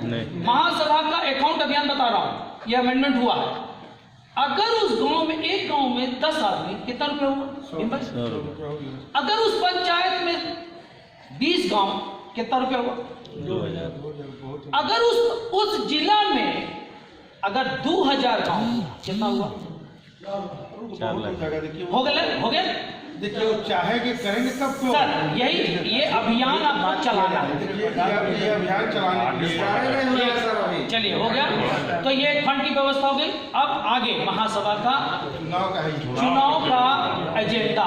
महासभा का अकाउंट अभियान बता रहा हूँ, ये अमेंडमेंट हुआ है। अगर उस गांव में, एक गांव में 10 आदमी, कितना रुपया हुआ? अगर उस पंचायत में 20 गांव, कितना रुपया हुआ? 2000। अगर उस जिला में अगर 2000 गांव, कितना हुआ? 4 लाख हो गया। देखिए वो चाहेंगे करेंगे तब तो सर ये अभियान आपको चलाना है। ये अभियान चलाने के लिए चलिए हो गया। तो ये फंड की व्यवस्था हो गई। अब आगे महासभा का चुनाव का एजेंडा,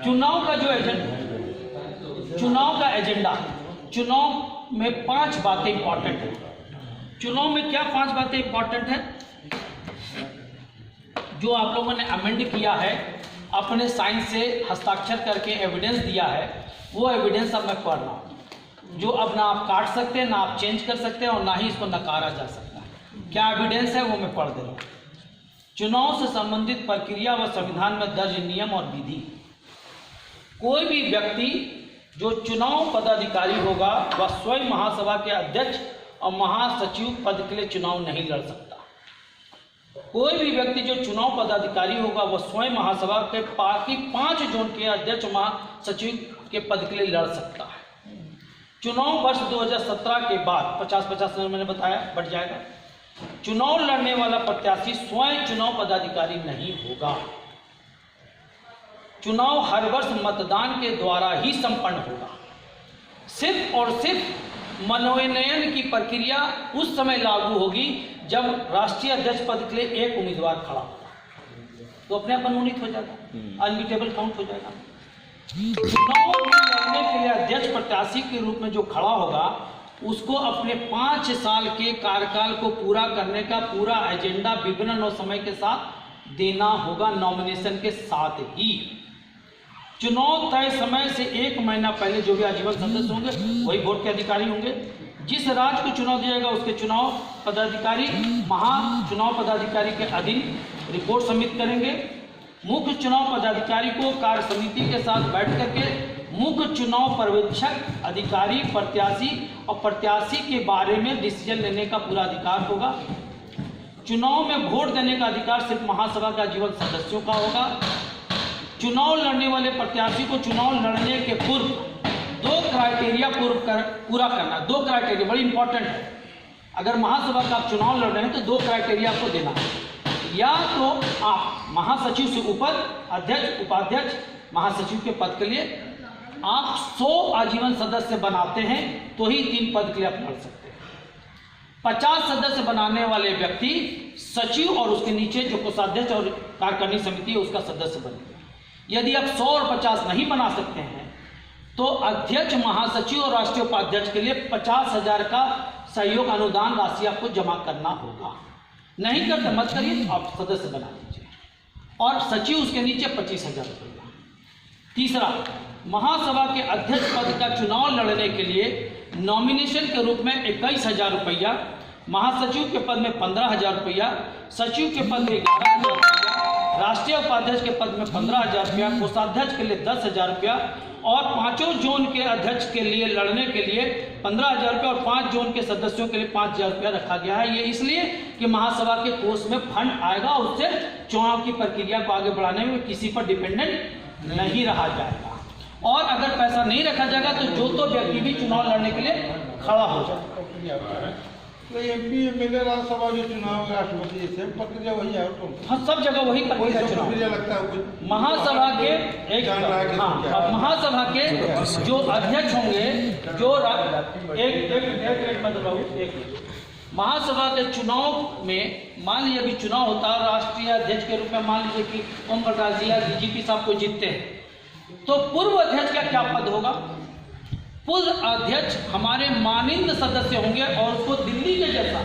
चुनाव का एजेंडा, चुनाव में 5 बातें इंपॉर्टेंट है। चुनाव में क्या 5 बातें इंपॉर्टेंट है? जो आप लोगों ने अमेंड किया है, अपने साइन से हस्ताक्षर करके एविडेंस दिया है, वो एविडेंस अब मैं पढ़ रहा हूँ, जो अब ना आप काट सकते हैं, ना आप चेंज कर सकते हैं, और ना ही इसको नकारा जा सकता है। क्या एविडेंस है वो मैं पढ़ दे रहा हूँ। चुनाव से संबंधित प्रक्रिया व संविधान में दर्ज नियम और विधि। कोई भी व्यक्ति जो चुनाव पदाधिकारी होगा वह स्वयं महासभा के अध्यक्ष और महासचिव पद के लिए चुनाव नहीं लड़ सकता। कोई भी व्यक्ति जो चुनाव पदाधिकारी होगा वह स्वयं महासभा के बाकी 5 जोन के अध्यक्ष महासचिव के पद के लिए लड़ सकता है। चुनाव वर्ष 2017 के बाद 50-50 मैंने बताया बढ़ जाएगा। चुनाव लड़ने वाला प्रत्याशी स्वयं चुनाव पदाधिकारी नहीं होगा। चुनाव हर वर्ष मतदान के द्वारा ही संपन्न होगा। सिर्फ और सिर्फ मनोनयन की प्रक्रिया उस समय लागू होगी जब राष्ट्रीय अध्यक्ष पद के लिए एक उम्मीदवार खड़ा होगा, तो अपने आप मनोनीत हो जाएगा, अनबीटेबल काउंट हो जाएगा। चुनाव लड़ने के लिए अध्यक्ष प्रत्याशी के रूप में जो खड़ा होगा उसको अपने 5 साल के कार्यकाल को पूरा करने का पूरा एजेंडा, विवरण और समय के साथ देना होगा, नॉमिनेशन के साथ ही। चुनाव तय समय से 1 महीना पहले जो भी आजीवन सदस्य होंगे वही वोट के अधिकारी होंगे। जिस राज्य को चुनाव दिया जाएगा उसके चुनाव पदाधिकारी चुनाव पदाधिकारी के अधीन रिपोर्ट सबमिट करेंगे। मुख्य चुनाव पदाधिकारी को कार्य समिति के साथ बैठ करके मुख्य चुनाव पर्यवेक्षक अधिकारी प्रत्याशी और प्रत्याशी के बारे में डिसीजन लेने का पूरा अधिकार होगा। चुनाव में वोट देने का अधिकार सिर्फ महासभा का जीवन सदस्यों का होगा। चुनाव लड़ने वाले प्रत्याशी को चुनाव लड़ने के पूर्व 2 क्राइटेरिया पूरा करना। 2 क्राइटेरिया बड़ी इंपॉर्टेंट है। अगर महासभा का आप चुनाव लड़ रहे हैं तो 2 क्राइटेरिया आपको देना है। या तो आप महासचिव से ऊपर अध्यक्ष, उपाध्यक्ष, महासचिव के पद के लिए आप 100 आजीवन सदस्य बनाते हैं तो ही 3 पद के लिए आप लड़ सकते हैं। 50 सदस्य बनाने वाले व्यक्ति सचिव और उसके नीचे जो कोषाध्यक्ष और कार्यकारिणी समिति है उसका सदस्य बनेगा। यदि आप 100 और 50 नहीं बना सकते हैं तो अध्यक्ष, महासचिव और राष्ट्रीय उपाध्यक्ष के लिए 50,000 का सहयोग अनुदान राशि आपको जमा करना होगा। नहीं करते मत करिए, आप सदस्य बना लीजिए। और सचिव उसके नीचे 25,000 रुपया। तीसरा, महासभा के अध्यक्ष पद का चुनाव लड़ने के लिए नॉमिनेशन के रूप में 21,000 रुपया, महासचिव के पद में 15,000 रुपया, सचिव के पद में 11,000 रुपया, राष्ट्रीय उपाध्यक्ष के पद में 15,000 रुपया, कोषाध्यक्ष के लिए 10,000 रुपया और 5 जोन के अध्यक्ष के लिए लड़ने के लिए 15,000 रुपया और 5 जोन के सदस्यों के लिए 5,000 रुपया रखा गया है। ये इसलिए कि महासभा के कोष में फंड आएगा, उससे चुनाव की प्रक्रिया को आगे बढ़ाने में किसी पर डिपेंडेंट नहीं रहा जाएगा। और अगर पैसा नहीं रखा जाएगा तो जो तो व्यक्ति भी चुनाव लड़ने के लिए खड़ा हो जाएगा। तो MP, MLA, राज्यसभा जो चुनाव राष्ट्रपति सब प्रक्रिया वही है। हाँ, सब जगह वही प्रक्रिया लगता है। महासभा के महासभा के जो अध्यक्ष होंगे, जो महासभा के चुनाव में मान लीजिए अभी चुनाव होता है, राष्ट्रीय अध्यक्ष के रूप में मान लीजिए कि ओम प्रकाश जी या DGP साहब को जीतते हैं, तो पूर्व अध्यक्ष का क्या पद होगा? पूर्व अध्यक्ष हमारे माननीय सदस्य होंगे और उसको दिल्ली के जैसा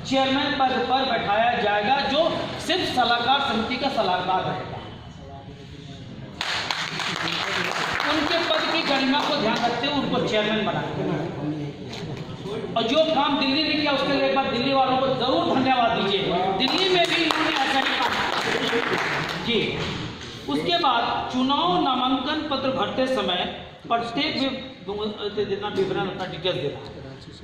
चेयरमैन पद पर बैठाया जाएगा, जो सिर्फ सलाहकार समिति का सलाहकार रहेगा। उनके पद की गरिमा को ध्यान रखते हुए उनको चेयरमैन बनाएंगे। और जो काम दिल्ली ने किया उसके लिए एक बार दिल्ली वालों को जरूर धन्यवाद दीजिए। दिल्ली में भी इन्होंने ऐसा ही काम जी। उसके बाद चुनाव नामांकन पत्र भरते समय प्रत्येक देना विवरण अपना डिटेल्स देना।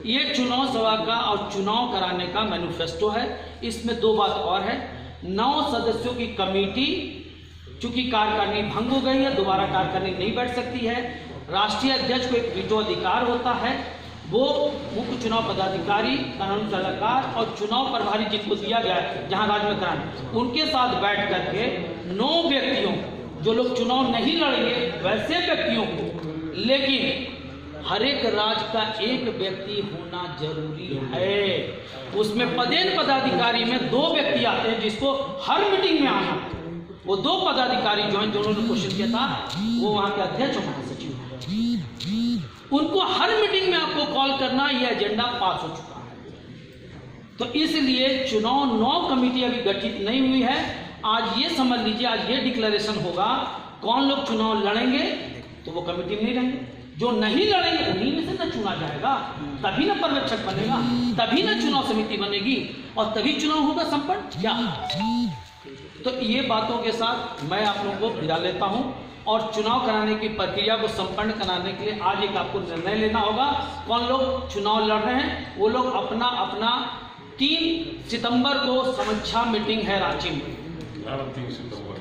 ये चुनाव सभा का और चुनाव कराने का मैनिफेस्टो है। इसमें दो बात और है, 9 सदस्यों की कमेटी, चूंकि कार्यकारिणी भंग हो गई है, दोबारा कार्यकारिणी नहीं बैठ सकती है। राष्ट्रीय अध्यक्ष को एक वीटो अधिकार होता है, वो मुख्य चुनाव पदाधिकारी, कानून सलाहकार और चुनाव प्रभारी जिनको दिया गया है जहां राज्य में कराने, उनके साथ बैठ करके 9 व्यक्तियों, जो लोग चुनाव नहीं लड़ेंगे वैसे व्यक्तियों को, लेकिन हर एक राज्य का एक व्यक्ति होना जरूरी है। उसमें पदेन पदाधिकारी में 2 व्यक्ति आते हैं जिसको हर मीटिंग में आना है। वो 2 पदाधिकारी जो हैं, जिन्होंने क्वेश्चन किया था, वो वहां के अध्यक्ष और महासचिव हैं। उनको हर मीटिंग में आपको कॉल करना, ये एजेंडा पास हो चुका है। तो इसलिए चुनाव 9 कमेटी अभी गठित नहीं हुई है। आज ये समझ लीजिए, आज ये डिक्लेरेशन होगा कौन लोग चुनाव लड़ेंगे तो वो कमेटी में नहीं रहेंगे, जो नहीं लड़ेंगे उन्हीं में से न चुना जाएगा, तभी न पर्यवेक्षक बनेगा, तभी न चुनाव समिति बनेगी और तभी चुनाव होगा संपन्न। क्या तो ये बातों के साथ मैं आप लोगों को विदा लेता हूं और चुनाव कराने की प्रक्रिया को संपन्न कराने के लिए आज एक आपको निर्णय लेना होगा। कौन लोग चुनाव लड़ रहे हैं वो लोग अपना अपना 3 सितंबर को समीक्षा मीटिंग है रांची में। 3 सितंबर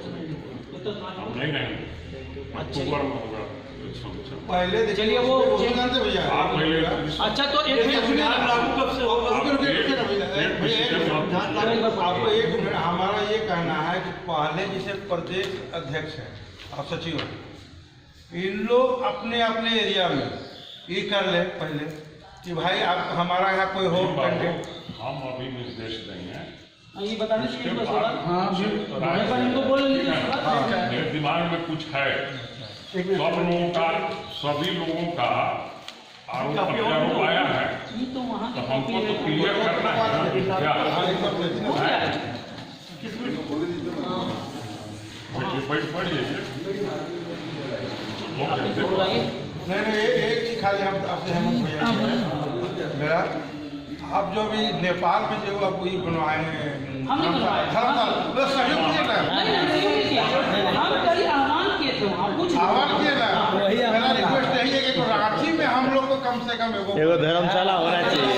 पहले चलिए वो भैया। अच्छा तो एक आपको एक मिनट, हमारा ये कहना है कि पहले जैसे प्रदेश अध्यक्ष है और सचिव है, इन लोग अपने अपने एरिया में ये कर ले पहले कि भाई आप हमारा यहाँ कोई हो कैंडिडेट, हम अभी निर्देश देंगे। ये बताने के लिए इनको बोल मेरे दिमाग में कुछ है, सभी लोगों का आरोप आया है, तो वहाँ तो हमको तो क्लियर करना है क्या? बैठ जाइए। नहीं एक चीज खाली हम आपसे हम भैया मेरा, आप जो भी नेपाल में जो आप वही बनवाए हैं, हम नहीं बनवाए, सहयोग किए ना, हम कल आह्वान किए थे, वहाँ कुछ आह्वान किए ना। मेरा रिक्वेस्ट यही है कि रांची में हम लोग को कम से कम एगो धर्मशाला होना चाहिए।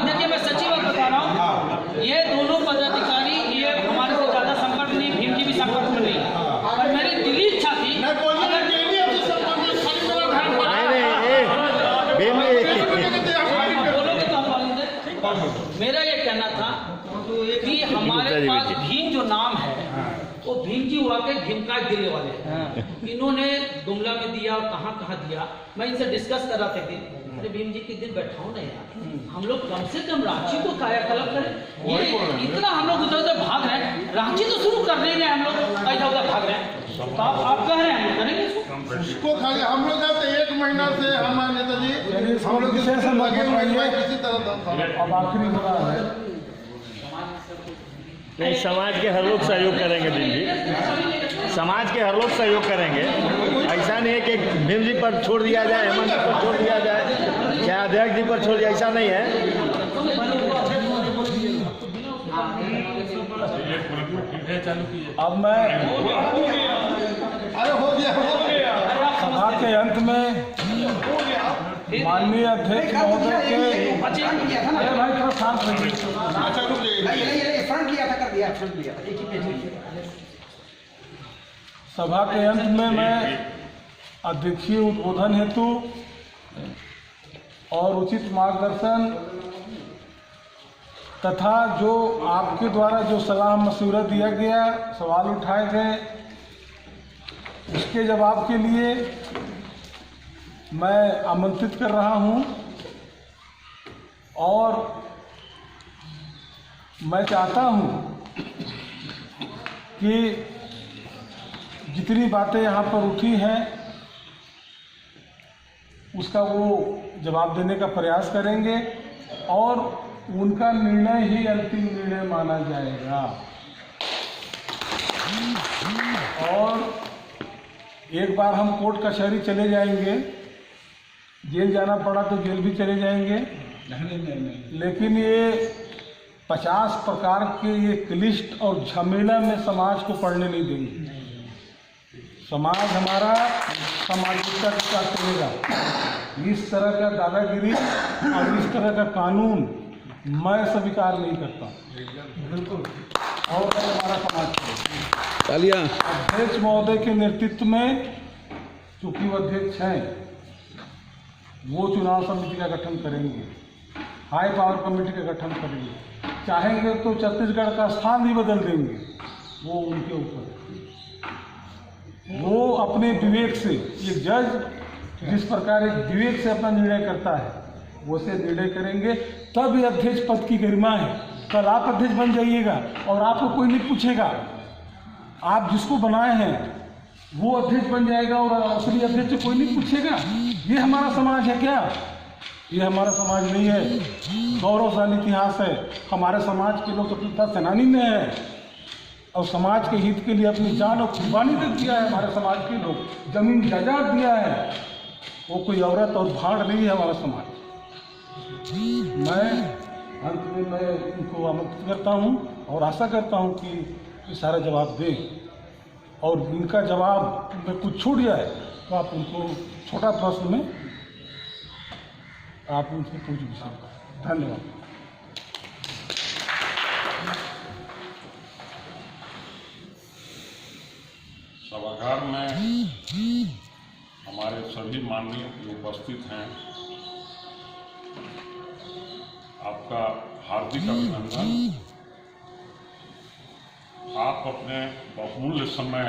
देखिए मैं सचिव बता रहा हूँ, ये दोनों पदाधिकारी ये हमारे से ज्यादा संपर्क नहीं, भीम जी भी संपर्क में नहीं, पर मेरी दिली इच्छा थी मेरा ये कहना था कि हमारे पास भीम जो नाम है वो भीम जी हुआ के भीमकाय दिल्ली वाले हैं। इन्होंने गुमला में दिया और कहाँ कहाँ दिया, मैं इनसे डिस्कस कर रहा था कि अरे भीम जी के दिन बैठाओ ना यार, हम लोग कम से कम रांची को कायाकल्प करें। ये इतना हम लोग उधर उधर भाग रहे हैं, रांची तो शुरू कर नहीं रहे, हम लोग इधर उधर भाग रहे हैं। तो आप कह रहे हैं हम लोग करेंगे इसको खाली हम लोग तो 1 महीना से हमारे नेताजी हम लोग लगे हुए हैं किसी तरह। अब आखिरी बड़ा है, नहीं समाज के हर लोग सहयोग करेंगे भीम जी, समाज के हर लोग सहयोग करेंगे। ऐसा नहीं है कि भीम जी पर छोड़ दिया जाए, हेमंत जी पर छोड़ दिया जाए, चाहे अध्यक्ष जी पर छोड़ दिया, ऐसा नहीं है। अब मैं सभा के अंत में माननीय अध्यक्ष महोदय के, अरे भाई थोड़ा शांत रहिए। अच्छा रुक जाइए, फ्रंट लिया था, कर दिया, फ्रंट लिया था, एक ही पेज। सभा के अंत में मैं अध्यक्षीय उद्बोधन हेतु और उचित मार्गदर्शन तथा जो आपके द्वारा जो सलाह मशवरा दिया गया, सवाल उठाए गए, उसके जवाब के लिए मैं आमंत्रित कर रहा हूं और मैं चाहता हूं कि जितनी बातें यहाँ पर उठी हैं उसका वो जवाब देने का प्रयास करेंगे और उनका निर्णय ही अंतिम निर्णय माना जाएगा। और एक बार हम कोर्ट कचहरी चले जाएंगे, जेल जाना पड़ा तो जेल भी चले जाएंगे, लेकिन ये 50 प्रकार के एक लिस्ट और झमेला में समाज को पढ़ने नहीं देंगे। समाज हमारा सामाजिकता के साथ चलेगा। इस तरह का दादागिरी और इस तरह का कानून मैं स्वीकार नहीं करता। बिल्कुल। और हमारा समाज चलेगा। अध्यक्ष महोदय के नेतृत्व में, चूंकि वो अध्यक्ष हैं, वो चुनाव समिति का गठन करेंगे, हाई पावर कमेटी का गठन करेंगे। चाहेंगे तो छत्तीसगढ़ का स्थान भी बदल देंगे, वो उनके ऊपर। वो अपने विवेक से, एक जज जिस प्रकार एक विवेक से अपना निर्णय करता है, वो से निर्णय करेंगे, तब ये अध्यक्ष पद की गरिमा है। कल आप अध्यक्ष बन जाइएगा और आपको कोई नहीं पूछेगा, आप जिसको बनाए हैं वो अध्यक्ष बन जाएगा और असली अध्यक्ष से कोई नहीं पूछेगा। ये हमारा समाज है क्या? ये हमारा समाज नहीं है। गौरवशाली इतिहास है। हमारे समाज के लोग स्वतंत्रता सेनानी में है और समाज के हित के लिए अपनी जान और कुर्बानी तक दिया है। हमारे समाज के लोग जमीन जायदाद दिया है। वो कोई औरत और भाड़ नहीं है हमारा समाज। मैं अंत में मैं इनको आमंत्रित करता हूँ और आशा करता हूँ कि ये सारा जवाब दें, और इनका जवाब में कुछ छूट जाए तो आप उनको छोटा प्रश्न में आप उनसे पूछ भी सकते। धन्यवाद। सभागार में हमारे सभी माननीय जो उपस्थित हैं, आपका हार्दिक अभिनंदन। आप अपने बहुमूल्य समय